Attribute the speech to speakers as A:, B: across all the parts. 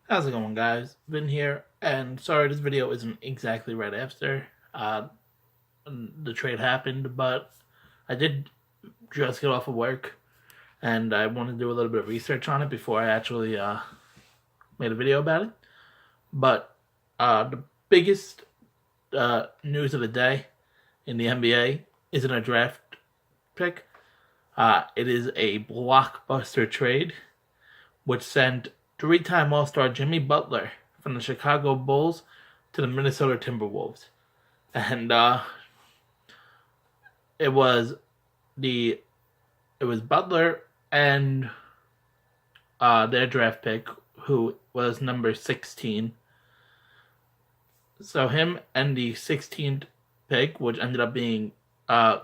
A: How's it going, guys? Been here, and sorry this video isn't exactly right after the trade happened, but I did just get off of work, and I wanted to do a little bit of research on it before I actually made a video about it. But the biggest news of the day in the NBA isn't a draft pick. It is a blockbuster trade, which sent three-time All-Star Jimmy Butler from the Chicago Bulls to the Minnesota Timberwolves, and it was Butler and their draft pick, who was number 16. So him and the 16th pick, which ended up being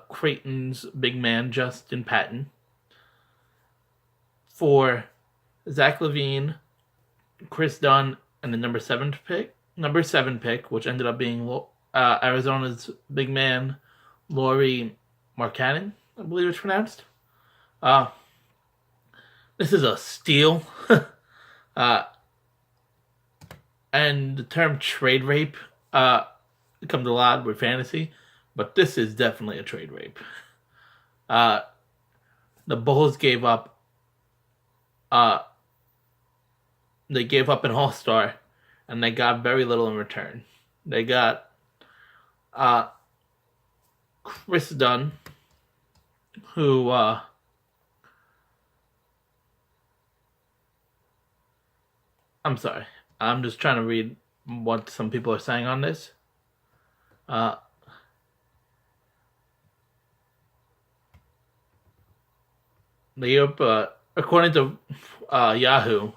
A: Creighton's big man Justin Patton, for Zach Lavine, Kris Dunn, and the number 7 pick, which ended up being Arizona's big man, Lauri Markkanen, I believe it's pronounced. This is a steal. And the term trade rape comes a lot with fantasy, but this is definitely a trade rape. The Bulls gave up an all-star, and they got very little in return. They got Kris Dunn, who I'm sorry, I'm just trying to read what some people are saying on this. According to Yahoo,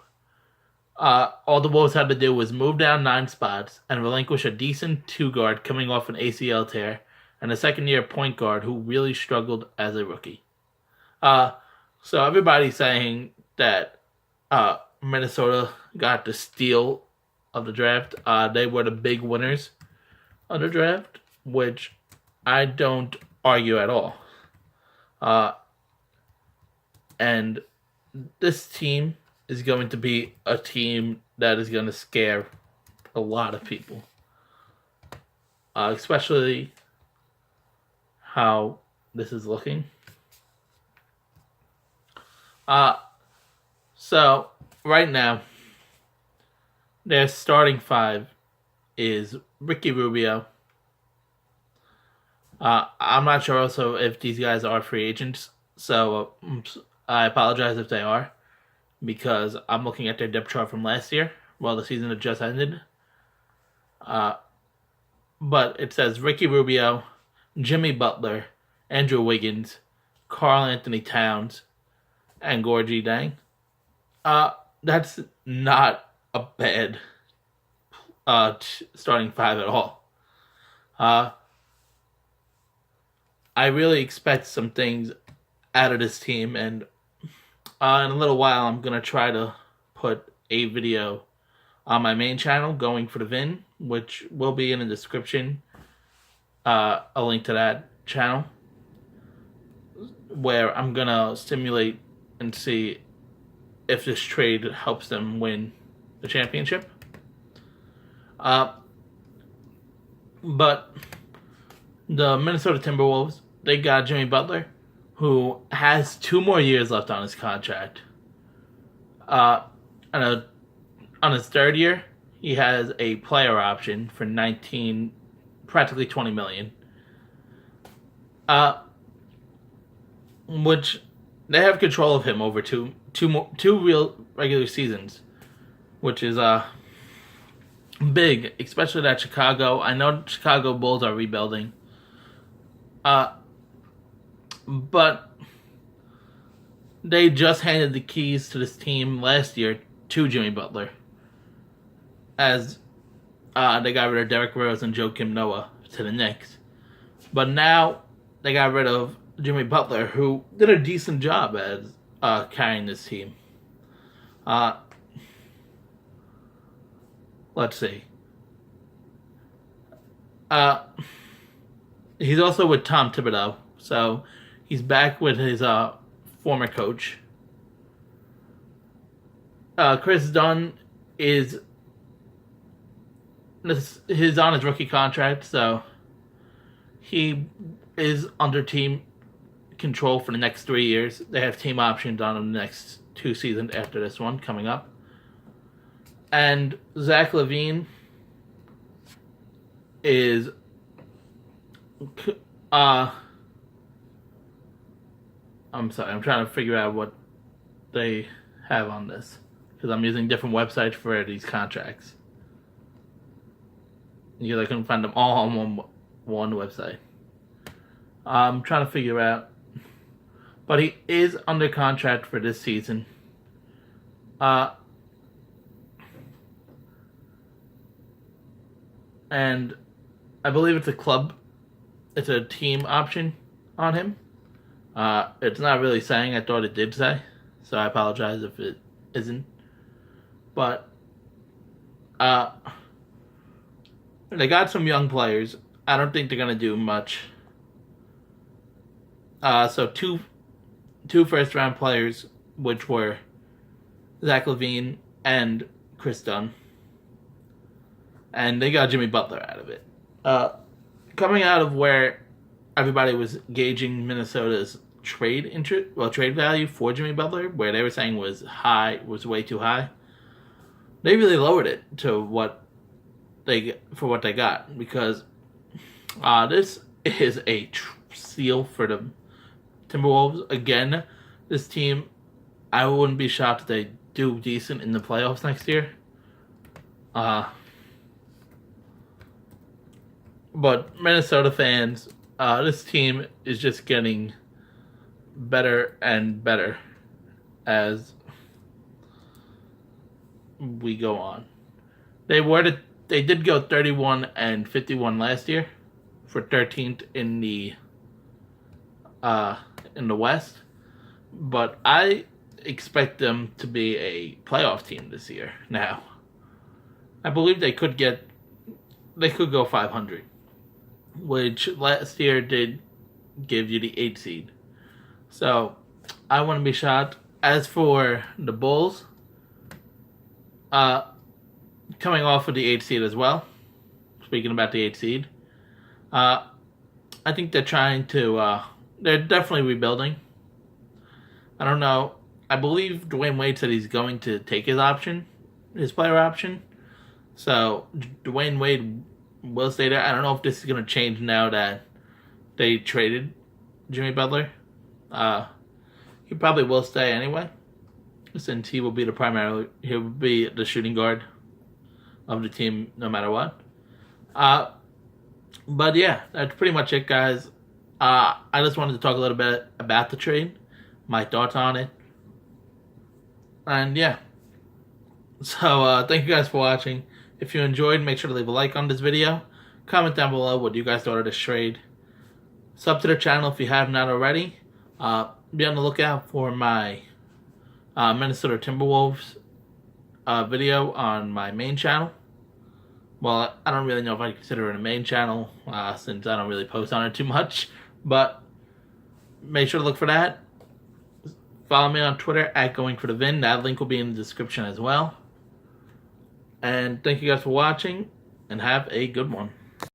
A: all the Wolves had to do was move down 9 spots and relinquish a decent 2-guard coming off an ACL tear and a second-year point guard who really struggled as a rookie. So everybody's saying that Minnesota got the steal of the draft. They were the big winners of the draft, which I don't argue at all. And this team is going to be a team that is going to scare a lot of people. Especially how this is looking. So, right now, their starting 5 is Ricky Rubio. I'm not sure also if these guys are free agents, so I apologize if they are, because I'm looking at their depth chart from last year. Well, the season had just ended. But it says Ricky Rubio, Jimmy Butler, Andrew Wiggins, Karl Anthony Towns, and Gorgie Dang. That's not a bad starting 5 at all. I really expect some things out of this team, and in a little while I'm going to try to put a video on my main channel, Going for the Vin, which will be in the description, a link to that channel, where I'm going to simulate and see if this trade helps them win the championship. But the Minnesota Timberwolves, they got Jimmy Butler, who has 2 more years left on his contract. On his 3rd year, he has a player option for practically $20 million. Which they have control of him over two real regular seasons, which is big, especially that Chicago. I know Chicago Bulls are rebuilding. But they just handed the keys to this team last year to Jimmy Butler, as they got rid of Derrick Rose and Joakim Noah to the Knicks. But now they got rid of Jimmy Butler, who did a decent job as carrying this team. Let's see. He's also with Tom Thibodeau, so he's back with his former coach. Kris Dunn is he's on his rookie contract, so he is under team control for the next 3 years. They have team options on him the next 2 seasons after this one coming up. And Zach Lavine is I'm sorry, I'm trying to figure out what they have on this because I'm using different websites for these contracts. Because I couldn't find them all on one website. I'm trying to figure out, but he is under contract for this season. And I believe it's a team option on him. It's not really saying. I thought it did say, so I apologize if it isn't. But they got some young players. I don't think they're gonna do much. So two first round players, which were Zach Lavine and Kris Dunn, and they got Jimmy Butler out of it. Coming out of where everybody was gauging Minnesota's trade value for Jimmy Butler, where they were saying was way too high. They really lowered it to what they got, because this is a steal for the Timberwolves. Again, this team, I wouldn't be shocked if they do decent in the playoffs next year. But Minnesota fans, this team is just getting better and better as we go on. They did go 31-51 last year for 13th in the West, but I expect them to be a playoff team this year. Now, I believe they could go 500, which last year did give you the 8th seed. So I wouldn't be shocked. As for the Bulls, coming off of the 8th seed as well. Speaking about the 8th seed, I think they're trying to. They're definitely rebuilding. I don't know. I believe Dwayne Wade said he's going to take his player option. So Dwayne Wade will stay there. I don't know if this is going to change now that they traded Jimmy Butler. He probably will stay anyway, since he will be the shooting guard of the team no matter what. But yeah, that's pretty much it, guys. I just wanted to talk a little bit about the trade, my thoughts on it, and yeah. So thank you guys for watching. If you enjoyed, make sure to leave a like on this video. Comment down below what you guys thought of this trade. Sub to the channel if you have not already. Be on the lookout for my Minnesota Timberwolves video on my main channel. Well, I don't really know if I consider it a main channel since I don't really post on it too much. But make sure to look for that. Follow me on Twitter at GoingForTheVin. That link will be in the description as well. And thank you guys for watching, and have a good one.